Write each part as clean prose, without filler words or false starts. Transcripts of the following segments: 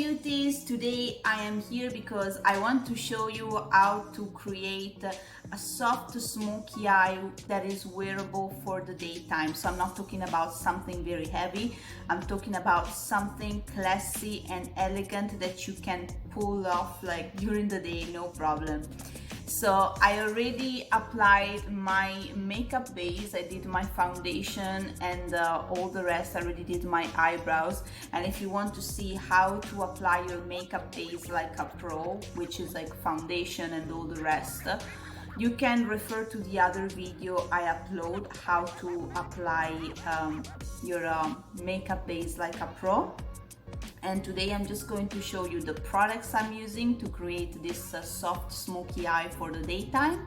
beauties, today I am here because I want to show you how to create a soft smoky eye that is wearable for the daytime. So I'm not talking about something very heavy, I'm talking about something classy and elegant that you can pull off like during the day, no problem. So I already applied my makeup base, I did my foundation and all the rest. I already did my eyebrows. And if you want to see how to apply your makeup base like a pro, which is like foundation and all the rest, you can refer to the other video I upload, how to apply your makeup base like a pro. And today I'm just going to show you the products I'm using to create this soft smoky eye for the daytime,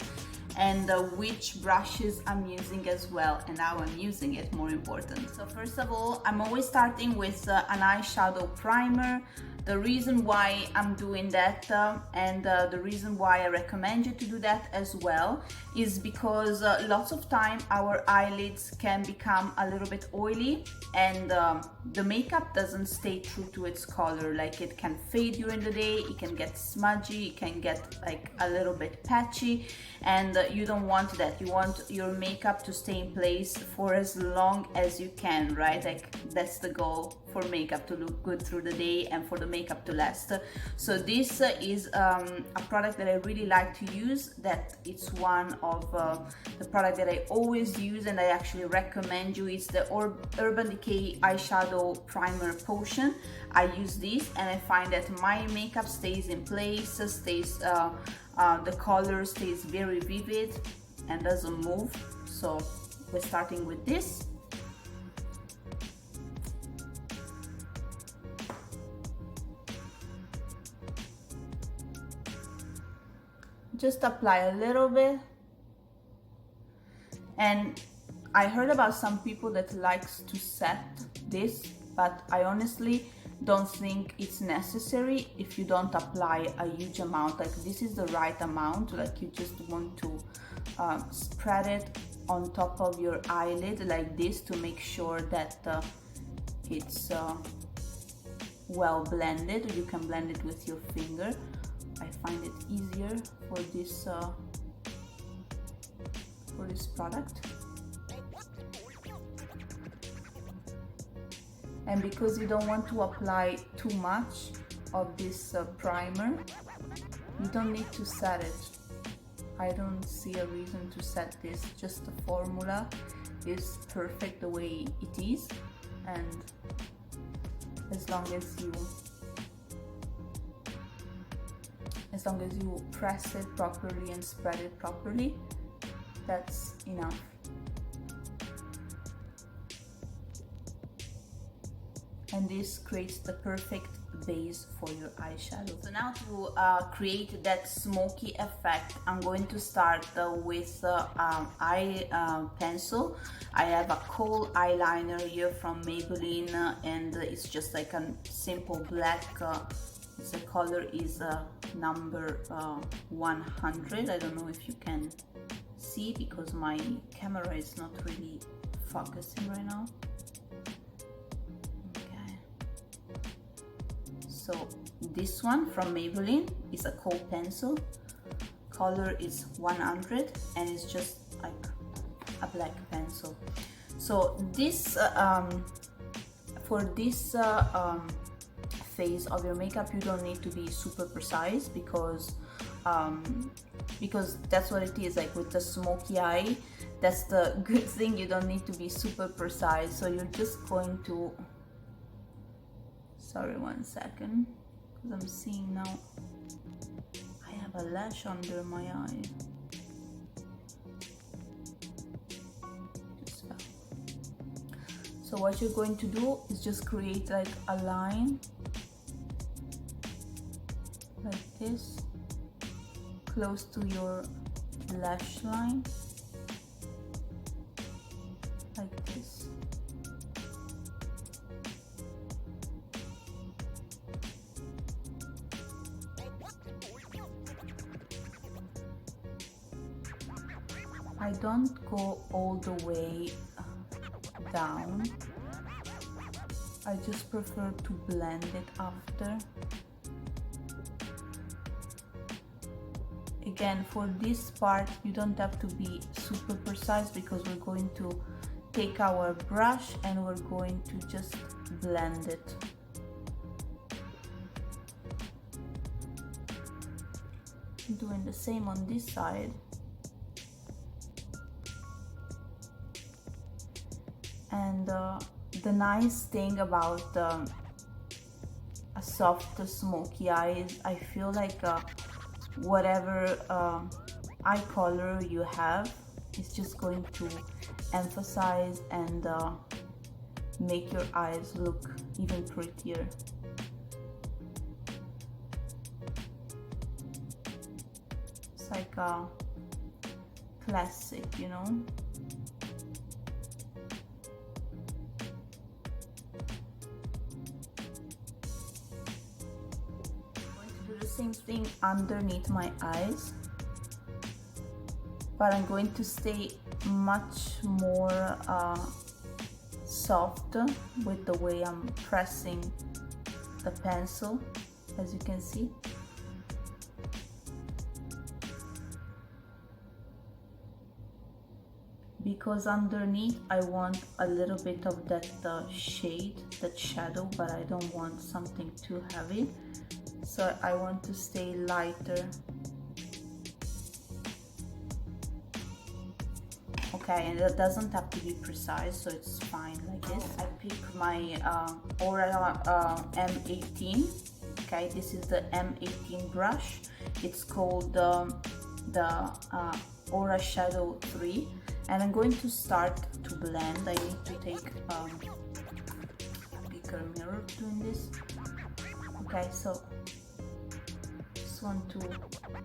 and which brushes I'm using as well, and how I'm using it, more important. So first of all, I'm always starting with an eyeshadow primer. The reason why I'm doing that and the reason why I recommend you to do that as well is because lots of time our eyelids can become a little bit oily, and the makeup doesn't stay true to its color. Like, it can fade during the day, it can get smudgy, it can get like a little bit patchy, and you don't want that. You want your makeup to stay in place for as long as you can, right? Like, that's the goal for makeup, to look good through the day and for the makeup to last. So this is a product that I really like to use, that it's one of the product that I always use and I actually recommend you. It's the Urban Decay Eyeshadow Primer Potion. I use this and I find that my makeup stays in place, stays the color stays very vivid and doesn't move. So we're starting with this. Just apply a little bit. And I heard about some people that likes to set this, but I honestly don't think it's necessary if you don't apply a huge amount. Like, this is the right amount. Like, you just want to spread it on top of your eyelid like this to make sure that it's well blended. You can blend it with your finger. I find it easier for this product. And because you don't want to apply too much of this primer, you don't need to set it. I don't see a reason to set this. Just the formula is perfect the way it is, and as long as you press it properly and spread it properly, that's enough. And this creates the perfect base for your eyeshadow. So now to create that smoky effect, I'm going to start with eye pencil. I have a kohl eyeliner here from Maybelline, and it's just like a simple black. The color is number 100. I don't know if you can see because my camera is not really focusing right now. Okay. So this one from Maybelline is a kohl pencil. Color is 100 and it's just like a black pencil. So this for this phase of your makeup, you don't need to be super precise because that's what it is. Like, with the smoky eye, that's the good thing, you don't need to be super precise. So you're just going to, sorry, one second, because I'm seeing now I have a lash under my eye. So what you're going to do is just create like a line like this, close to your lash line, like this. I don't go all the way down, I just prefer to blend it after. Again, for this part you don't have to be super precise because we're going to take our brush and we're going to just blend it. Doing the same on this side. And the nice thing about a soft smoky eye is I feel like whatever eye color you have is just going to emphasize and make your eyes look even prettier. It's like a classic, you know? Same thing underneath my eyes, but I'm going to stay much more soft with the way I'm pressing the pencil, as you can see. Because underneath I want a little bit of that shade, that shadow, but I don't want something too heavy. So I want to stay lighter. Okay, and it doesn't have to be precise, so it's fine like this. I pick my Aura M18. Okay, this is the M18 brush. It's called the Aura Shadow 3. And I'm going to start to blend. I need to take a bigger mirror doing this. Okay, so just want to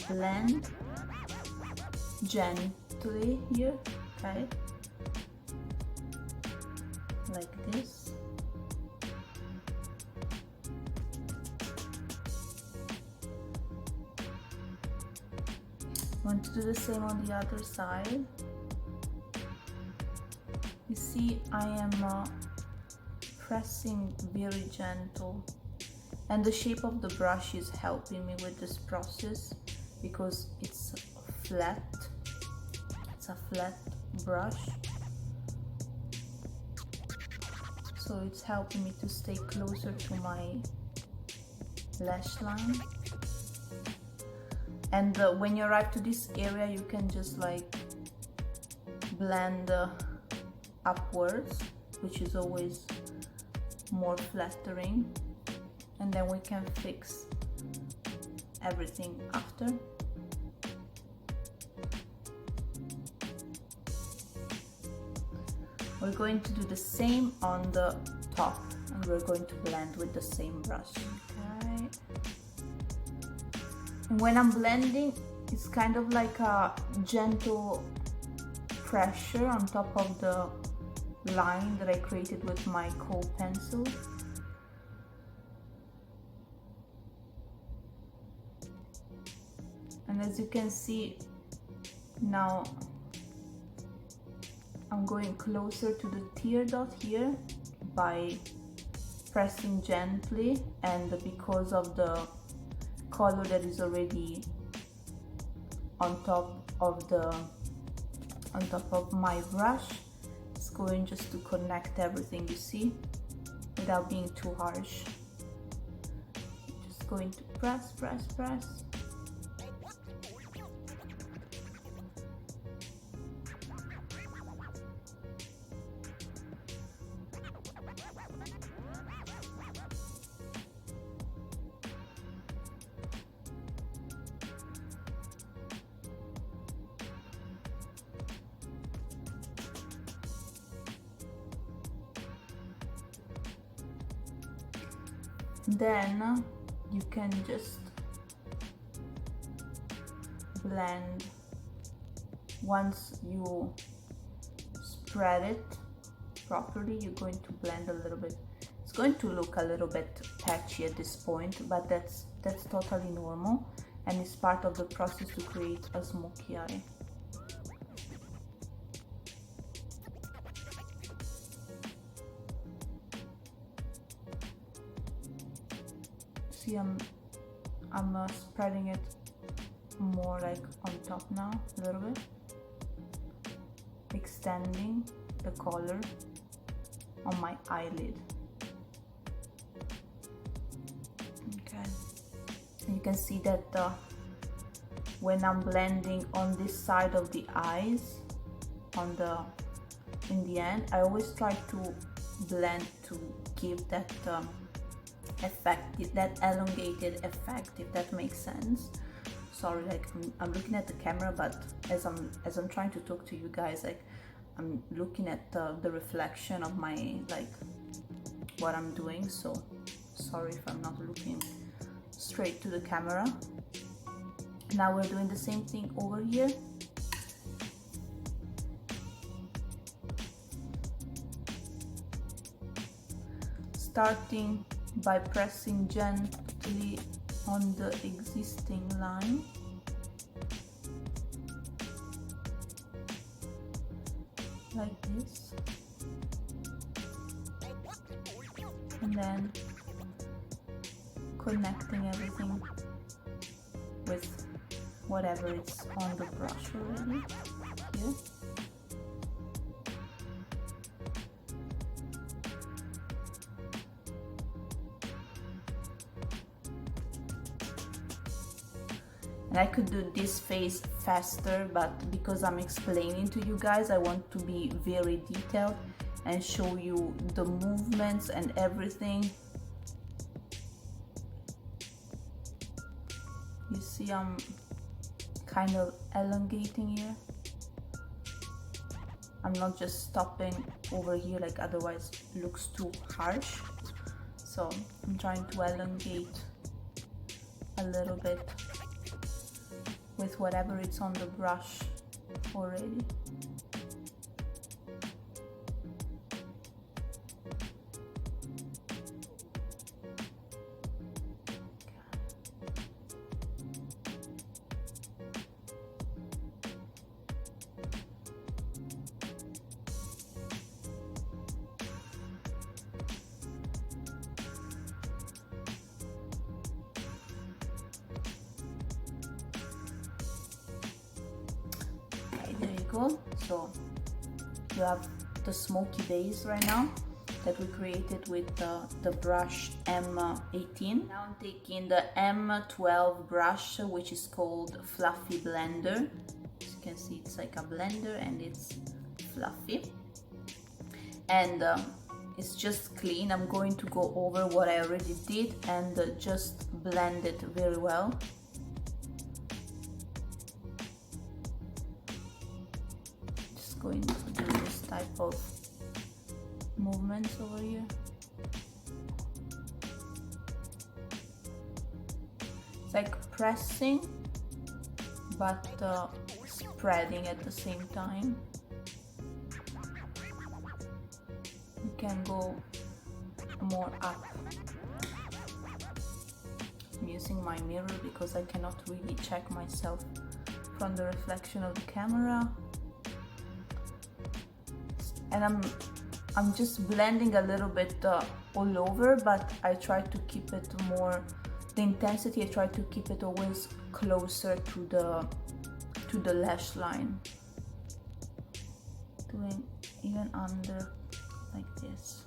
blend gently here, okay, like this. Want to do the same on the other side. You see, I am pressing very gentle, and the shape of the brush is helping me with this process because it's flat. It's a flat brush, so it's helping me to stay closer to my lash line. And when you arrive to this area, you can just like blend upwards, which is always more flattering, and then we can fix everything after. We're going to do the same on the top, and we're going to blend with the same brush. Okay. And when I'm blending, it's kind of like a gentle pressure on top of the line that I created with my kohl pencil. And as you can see, now I'm going closer to the tear dot here by pressing gently, and because of the color that is already on top of my brush, it's going just to connect everything, you see, without being too harsh. Just going to press, press, press. Then you can just blend. Once you spread it properly, you're going to blend a little bit. It's going to look a little bit patchy at this point, but that's totally normal, and it's part of the process to create a smoky eye. See, I'm spreading it more like on top now, a little bit, extending the color on my eyelid. Okay, and you can see that when I'm blending on this side of the eyes, in the end, I always try to blend to give that effect, that elongated effect, if that makes sense. Sorry, like I'm looking at the camera, but as I'm trying to talk to you guys, like I'm looking at the reflection of my, like, what I'm doing. So sorry if I'm not looking straight to the camera. Now we're doing the same thing over here. Starting by pressing gently on the existing line. Like this. And then connecting everything with whatever is on the brush already here. And I could do this phase faster, but because I'm explaining to you guys, I want to be very detailed and show you the movements and everything. You see, I'm kind of elongating here. I'm not just stopping over here, like otherwise it looks too harsh. So I'm trying to elongate a little bit with whatever it's on the brush already. There you go. So you have the smoky base right now that we created with the brush M18. Now I'm taking the M12 brush, which is called Fluffy Blender. As you can see, it's like a blender and it's fluffy. And it's just clean. I'm going to go over what I already did and just blend it very well. Going to do this type of movements over here. It's like pressing but spreading at the same time. You can go more up. I'm using my mirror because I cannot really check myself from the reflection of the camera. And I'm just blending a little bit all over, but I try to keep it more, the intensity, I try to keep it always closer to the lash line. Doing even under, like this.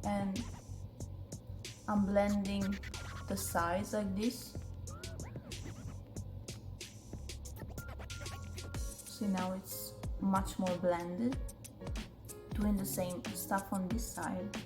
And I'm blending the sides like this. See, now it's much more blended. Doing the same stuff on this side.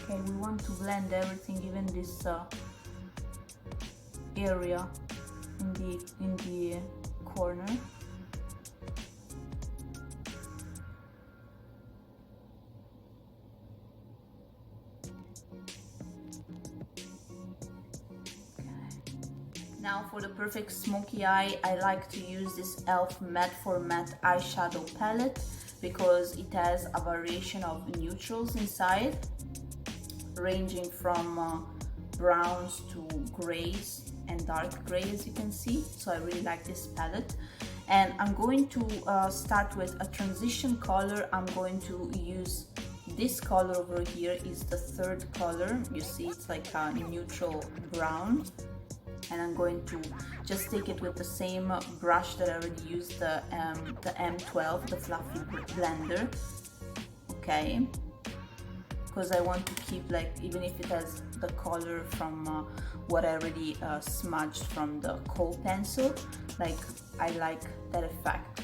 Okay, we want to blend everything, even this area in the corner. Okay. Now for the perfect smoky eye, I like to use this e.l.f. Matte for Matte eyeshadow palette because it has a variation of neutrals inside, ranging from browns to grays and dark gray, as you can see. So I really like this palette. And I'm going to start with a transition color. I'm going to use this color over here, is the third color. You see it's like a neutral brown. And I'm going to just take it with the same brush that I already used, the M12, the fluffy blender. Okay, because I want to keep, like, even if it has the color from what I already smudged from the kohl pencil, like, I like that effect.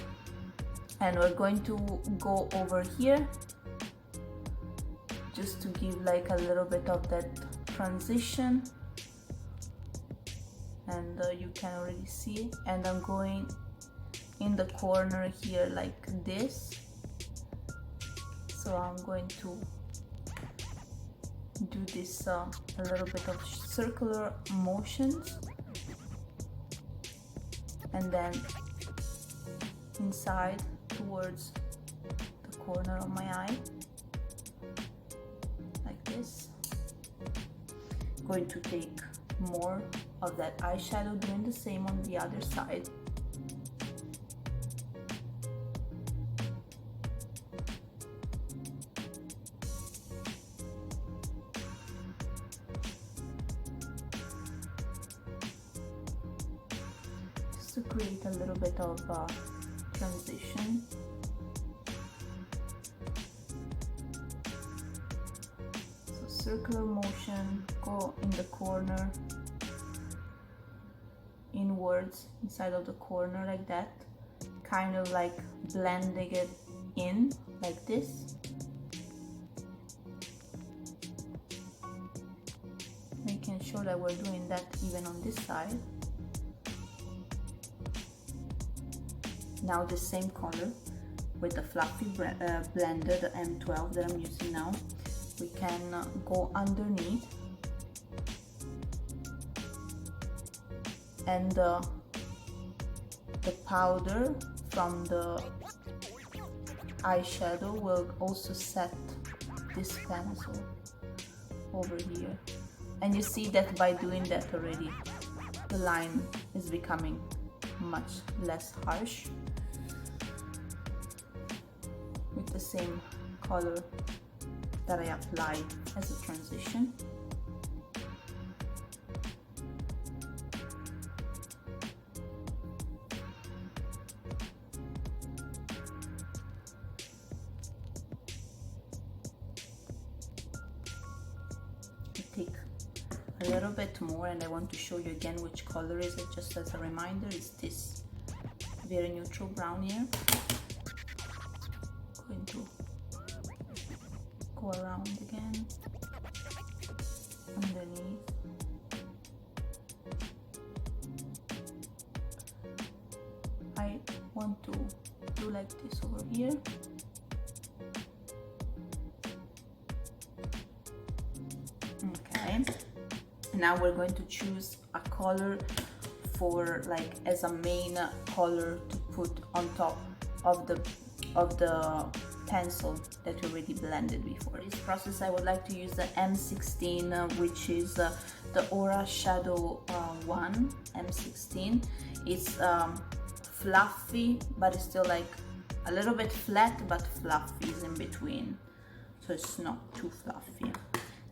And we're going to go over here just to give like a little bit of that transition. And you can already see it. And I'm going in the corner here like this. So I'm going to do this a little bit of circular motions, and then inside towards the corner of my eye like this. Going to take more of that eyeshadow, doing the same on the other side. Just to create a little bit of transition. So circular motion, go in the corner, inwards inside of the corner like that, kind of like blending it in like this, making sure that we're doing that even on this side. Now the same color with the fluffy blender, the M12 that I'm using now, we can go underneath, and the powder from the eyeshadow will also set this pencil over here. And you see that by doing that already, the line is becoming much less harsh with the same color that I applied as a transition. Take a little bit more, and I want to show you again which color is it, just as a reminder. It's this very neutral brown here. Going to go around again, underneath. I want to do like this over here. Okay, now we're going to choose a color for, like, as a main color to put on top of the pencil that we already blended before. In this process I would like to use the M16, which is the Aura Shadow 1 M16. It's fluffy, but it's still like a little bit flat, but fluffy is in between, so it's not too fluffy.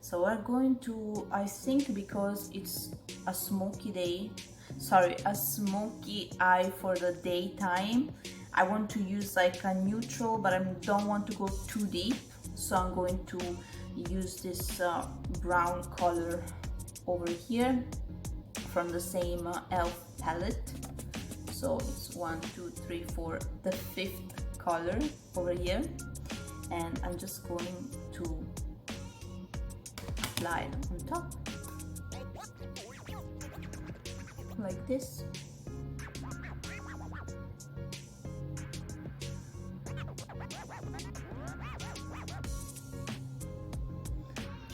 So we're going to, I think because it's a smoky day, sorry, a smoky eye for the daytime, I want to use like a neutral, but I don't want to go too deep. So I'm going to use this brown color over here from the same e.l.f. palette. So it's 1, 2, 3, 4, the 5th color over here. And I'm just going to apply it on top like this.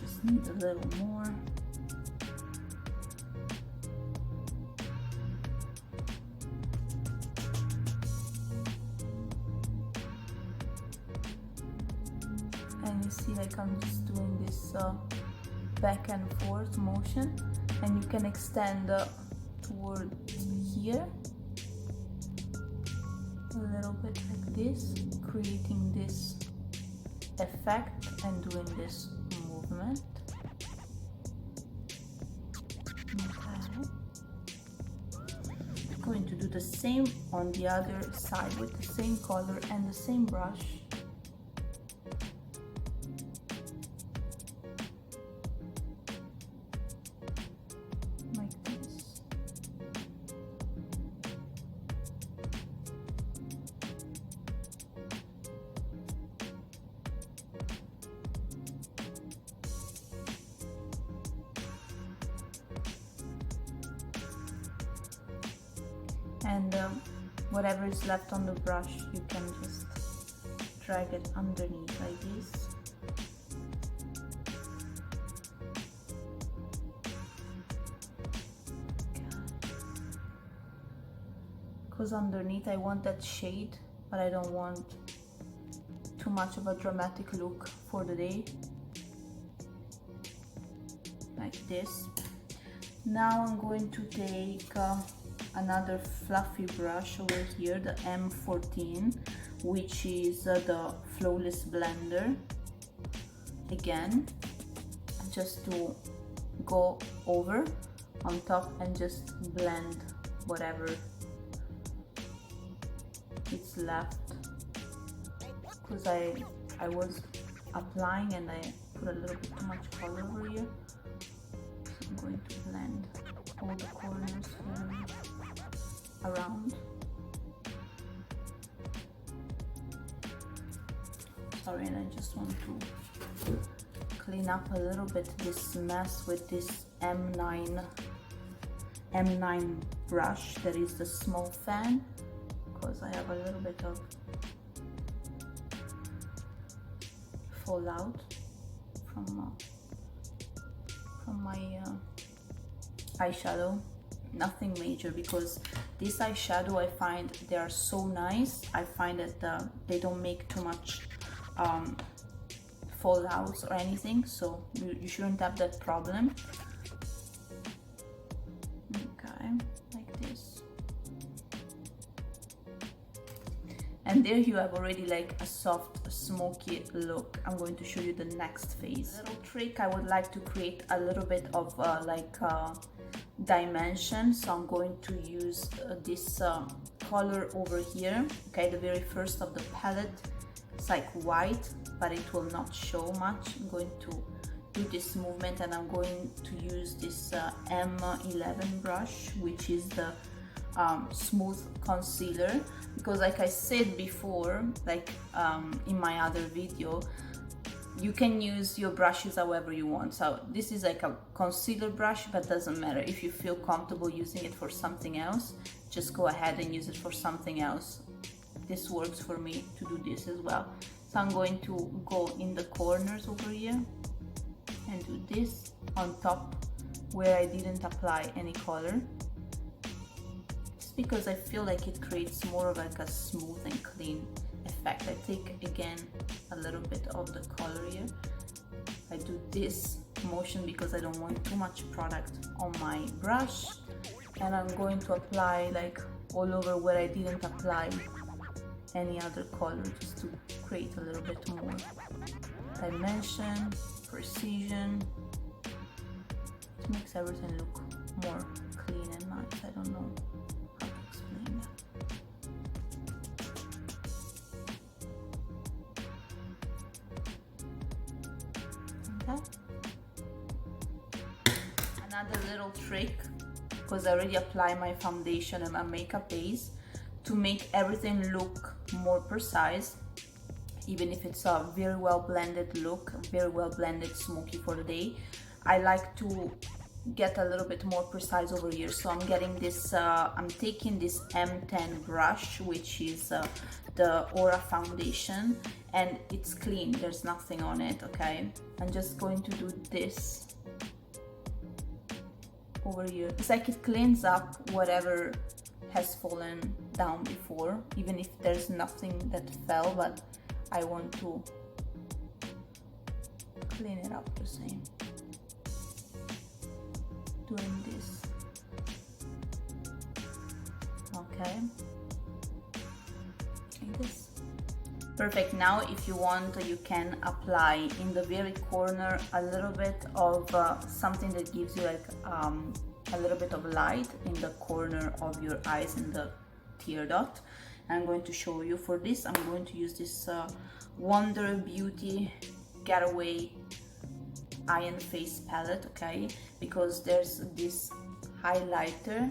Just need a little more. you see, like I'm just doing this back and forth motion, and you can extend toward here a little bit like this, creating this effect and doing this movement. Okay. I'm going to do the same on the other side with the same color and the same brush. Like this. And whatever is left on the brush, you can just drag it underneath like this. Because underneath I want that shade, but I don't want too much of a dramatic look for the day. Like this. Now I'm going to take another fluffy brush over here, the M14, which is the Flawless Blender. Again, just to go over on top and just blend whatever is left, because I was applying and I put a little bit too much color over here, so I'm going to blend all the corners here around. Sorry, and I just want to clean up a little bit this mess with this M9 brush that is the small fan, because I have a little bit of fallout from my eyeshadow. Nothing major, because this eyeshadow, I find they are so nice. I find that they don't make too much fallouts or anything, so you shouldn't have that problem. Okay, like this. And there you have already like a soft smoky look. I'm going to show you the next phase. Little trick, I would like to create a little bit of dimension, so I'm going to use this color over here. Okay, the very first of the palette. It's like white, but it will not show much. I'm going to do this movement, and I'm going to use this M11 brush, which is the smooth concealer, because like I said before, like in my other video, you can use your brushes however you want. So this is like a concealer brush, but doesn't matter. If you feel comfortable using it for something else, just go ahead and use it for something else. This works for me to do this as well. So I'm going to go in the corners over here and do this on top where I didn't apply any color. Just because I feel like it creates more of like a smooth and clean effect. I take again a little bit of the color here. I do this motion because I don't want too much product on my brush, and I'm going to apply like all over where I didn't apply any other color, just to create a little bit more dimension, precision. It makes everything look more clean and nice. I don't know how to explain that. Okay. Another little trick, because I already applied my foundation and my makeup base, to make everything look more precise, even if it's a very well blended look, very well blended smoky for the day. I like to get a little bit more precise over here. So I'm getting this, I'm taking this M10 brush, which is the Aura foundation, and it's clean, there's nothing on it, okay? I'm just going to do this over here. It's like it cleans up whatever has fallen down before, even if there's nothing that fell, but I want to clean it up the same. Doing this. Okay. Like this. Perfect. Now if you want, you can apply in the very corner a little bit of something that gives you like a little bit of light in the corner of your eyes, in the tear dot. And I'm going to show you. For this, I'm going to use this Wonder Beauty Getaway Eye and Face palette, okay? Because there's this highlighter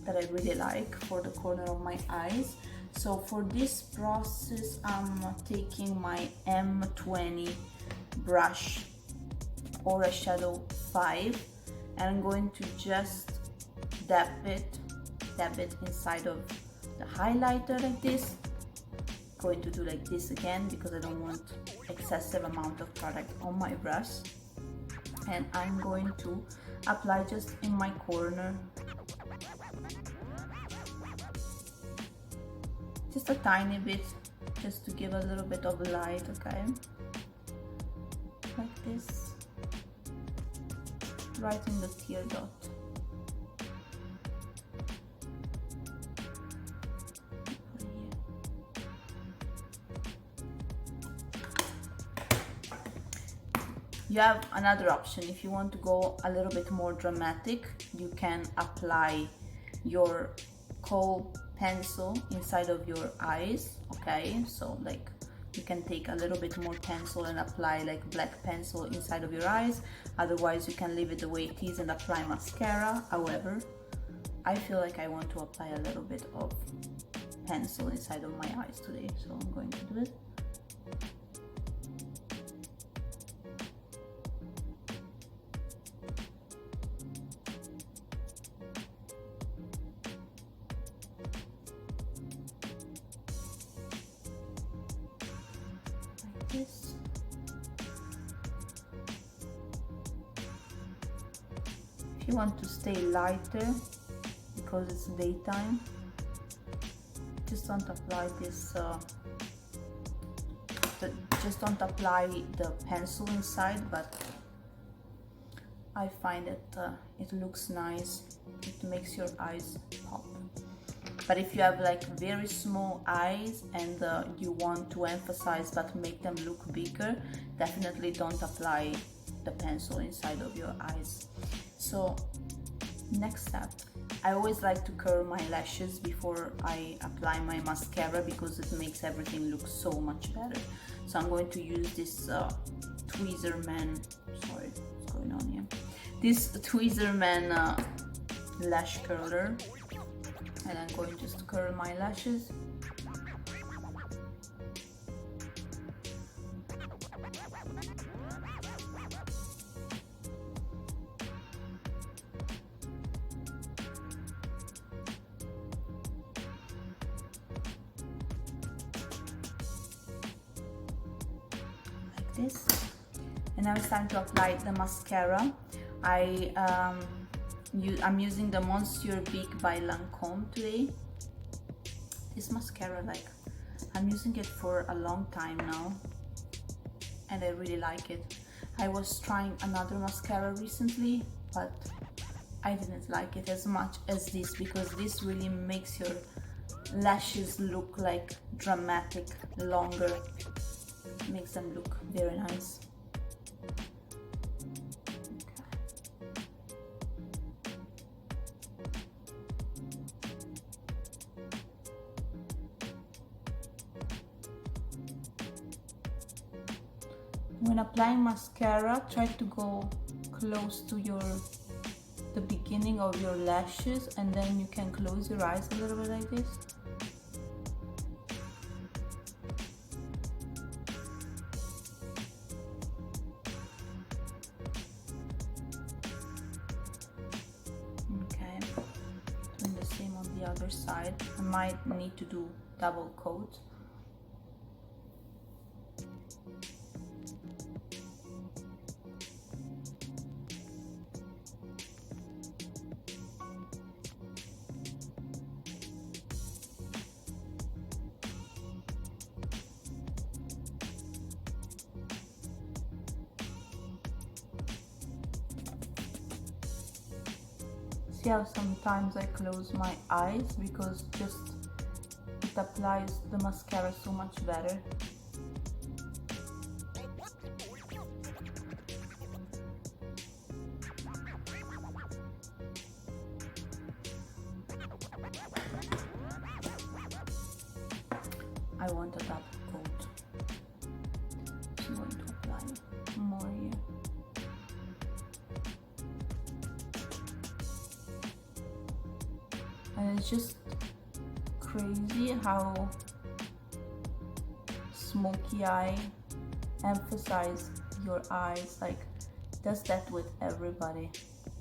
that I really like for the corner of my eyes. So for this process, I'm taking my M20 brush or Eyeshadow 5, and I'm going to just dab it inside of the highlighter like this. Going to do like this again because I don't want excessive amount of product on my brush, and I'm going to apply just in my corner, just a tiny bit, just to give a little bit of light, okay? Like this, right in the tear dot. You have another option. If you want to go a little bit more dramatic, you can apply your kohl pencil inside of your eyes, okay? So like you can take a little bit more pencil and apply like black pencil inside of your eyes. Otherwise you can leave it the way it is and apply mascara. However, I feel like I want to apply a little bit of pencil inside of my eyes today, so I'm going to do it. This. If you want to stay lighter because it's daytime, just don't apply this. Just don't apply the pencil inside, but I find that it looks nice. It makes your eyes pop. But if you have like very small eyes and you want to emphasize but make them look bigger, definitely don't apply the pencil inside of your eyes. So next step, I always like to curl my lashes before I apply my mascara because it makes everything look so much better. So I'm going to use this Tweezerman, sorry, what's going on here? This Tweezerman lash curler. And I'm going just to curl my lashes. Like this. And now it's time to apply the mascara. I'm using the Monsieur Big by Lancome today. This mascara, like, I'm using it for a long time now and I really like it. I was trying another mascara recently, but I didn't like it as much as this because this really makes your lashes look like dramatic, longer, makes them look very nice. When applying mascara, try to go close to the beginning of your lashes, and then you can close your eyes a little bit like this. Okay, doing the same on the other side. I might need to do double coat. See how sometimes I close my eyes because just it applies the mascara so much better. I want a double coat. I'm going to apply more here. And it's just crazy how Smokey Eye emphasize your eyes, like does that with everybody.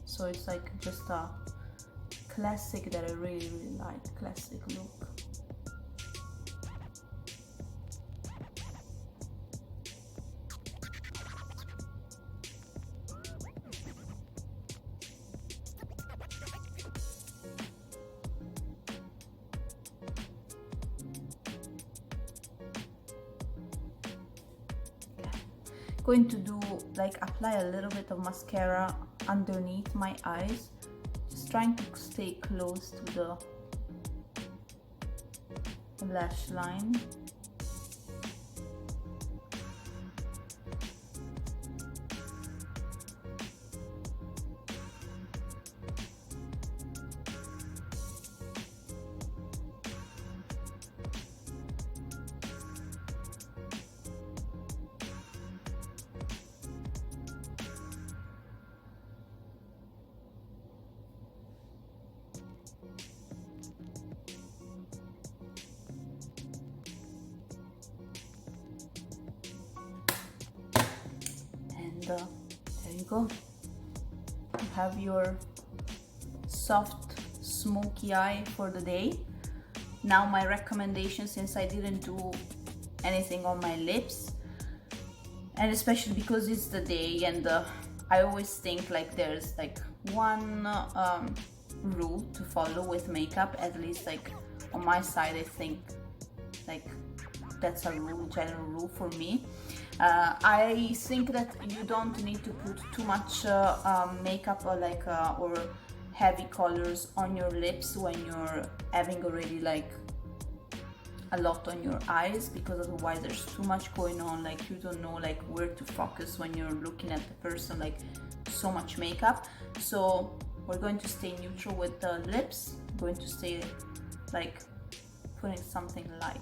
So it's like just a classic that I really like, classic look. Going to do like apply a little bit of mascara underneath my eyes, just trying to stay close to the lash line. There you go. You have your soft smoky eye for the day. Now my recommendation, since I didn't do anything on my lips, and especially because it's the day, and I always think like there's like one rule to follow with makeup, at least like on my side. I think like that's a rule, general rule for me. I think that you don't need to put too much makeup or heavy colors on your lips when you're having already like a lot on your eyes, because otherwise there's too much going on, like you don't know like where to focus when you're looking at the person, like so much makeup. So we're going to stay neutral with the lips. We're going to stay like putting something light.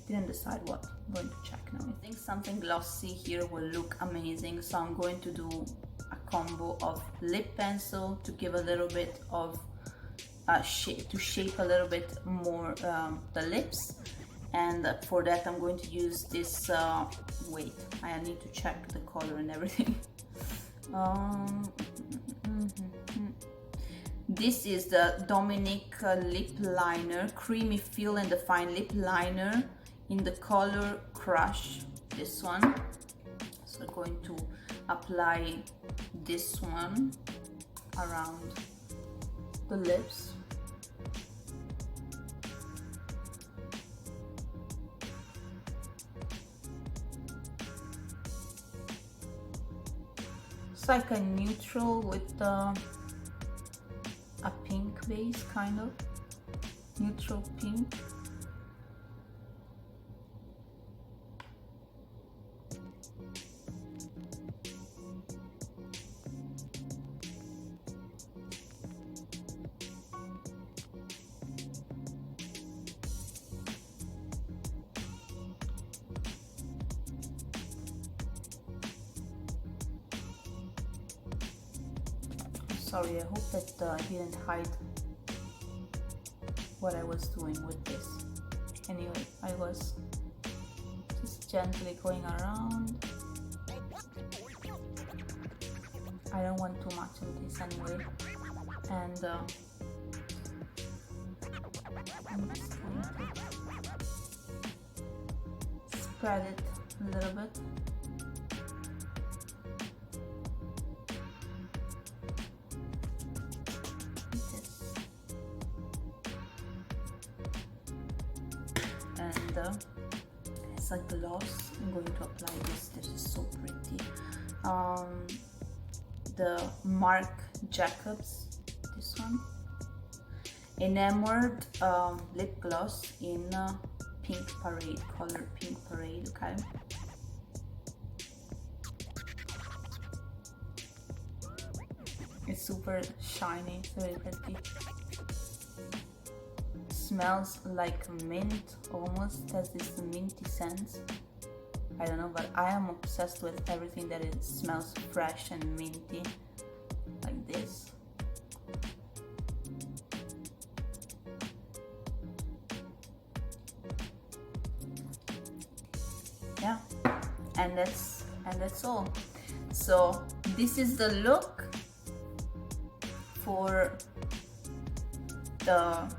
Didn't decide what. I'm going to check now. I think something glossy here will look amazing, so I'm going to do a combo of lip pencil to give a little bit of shape, to shape a little bit more the lips. And for that I'm going to use this, wait, I need to check the color and everything. This is the Glownique lip liner, creamy fill and define lip liner in the color Crush, this one. So I'm going to apply this one around the lips. It's like a neutral with a pink base, kind of neutral pink. Sorry, I hope that I didn't hide what I was doing with this. Anyway, I was just gently going around. I don't want too much of this anyway. And I'm just going to spread it a little bit. As a gloss, I'm going to apply this. This is so pretty. The Marc Jacobs. enamored lip gloss in Pink Parade, color Pink Parade, okay? It's super shiny, it's very pretty. Smells like mint, almost has this minty scent. I don't know, but I am obsessed with everything that it smells fresh and minty, like this. Yeah, and that's all. So this is the look for the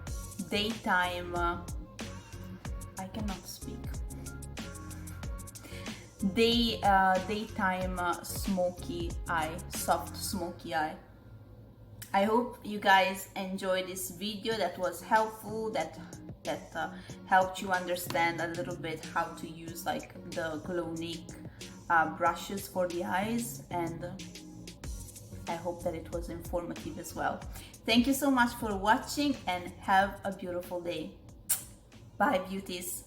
daytime. I cannot speak. Daytime smoky eye, soft smoky eye. I hope you guys enjoyed this video, that was helpful, that helped you understand a little bit how to use like the Glownique brushes for the eyes, and I hope that it was informative as well. Thank you so much for watching and have a beautiful day. Bye beauties.